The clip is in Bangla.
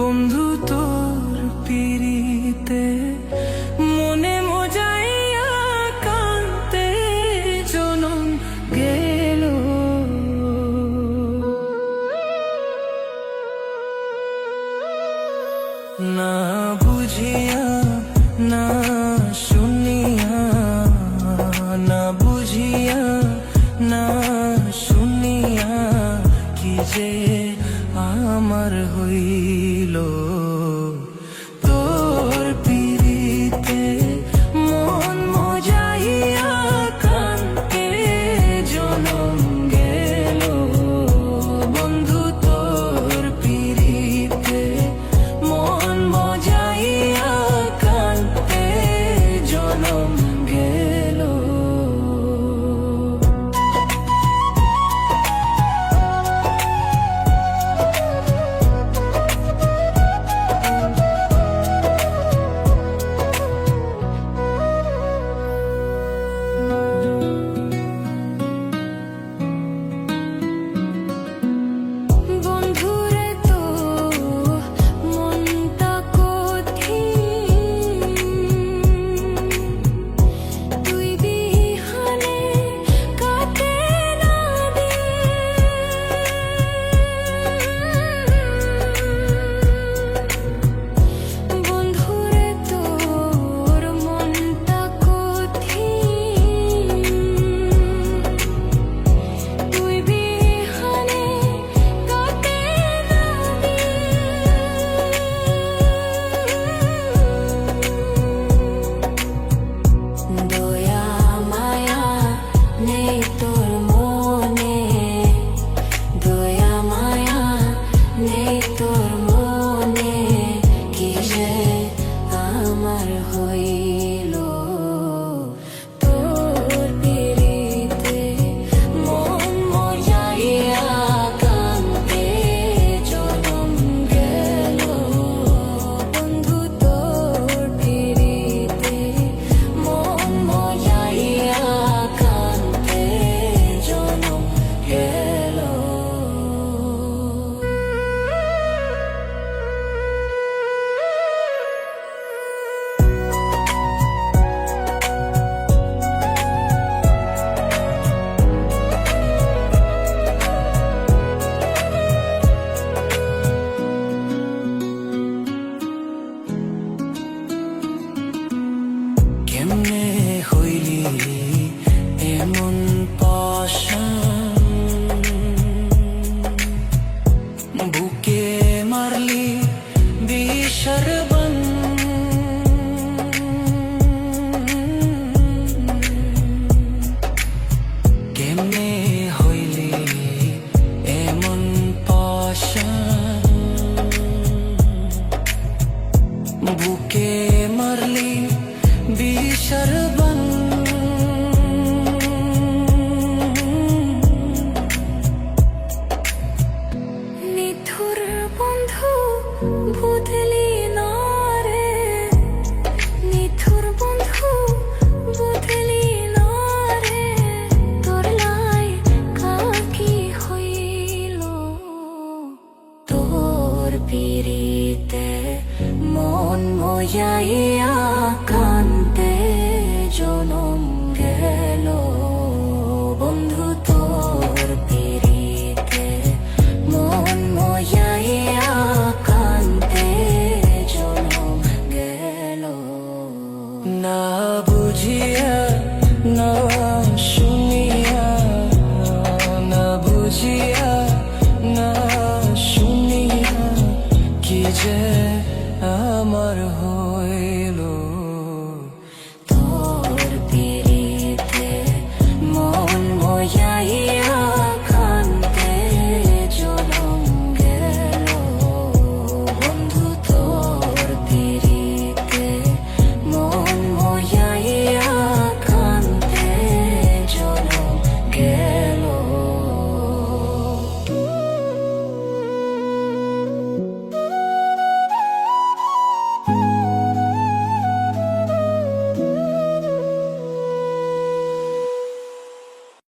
বন্ধু তোর পিরিতে মনে মজাইয়া কান্তে জনম গেল। না বুঝিয়া না শুনিয়া, না বুঝিয়া না শুনিয়া কি যে আমার হইল। তোর পিরিতে মন মজাইয়া কান্তে জনম গেল। বন্ধু তোর পিরিতে মন মজাইয়া কান্তে জনম গেল। কেমনে হইলি এমন পাশান, বুকে মারলি বিষের বান। কেমনে হইলি এমন পাশান, বুকে মারলি বিষের বান। নিথুর বন্ধু বুঝলি না রে, নিথুর বন্ধু বুঝলি না রে, তোর লাই কাকি হইল। তোর পিরিতে মন মজাইয়া কান্তে জনম গেল। বন্ধু তোর পিরিতে মন মজাইয়া কান্তে জনম গেল। না বুঝিয়া না শুনিয়া, না বুঝিয়া না শুনিয়া কি যে আমার হইল। তোর পিরিতে মন মজা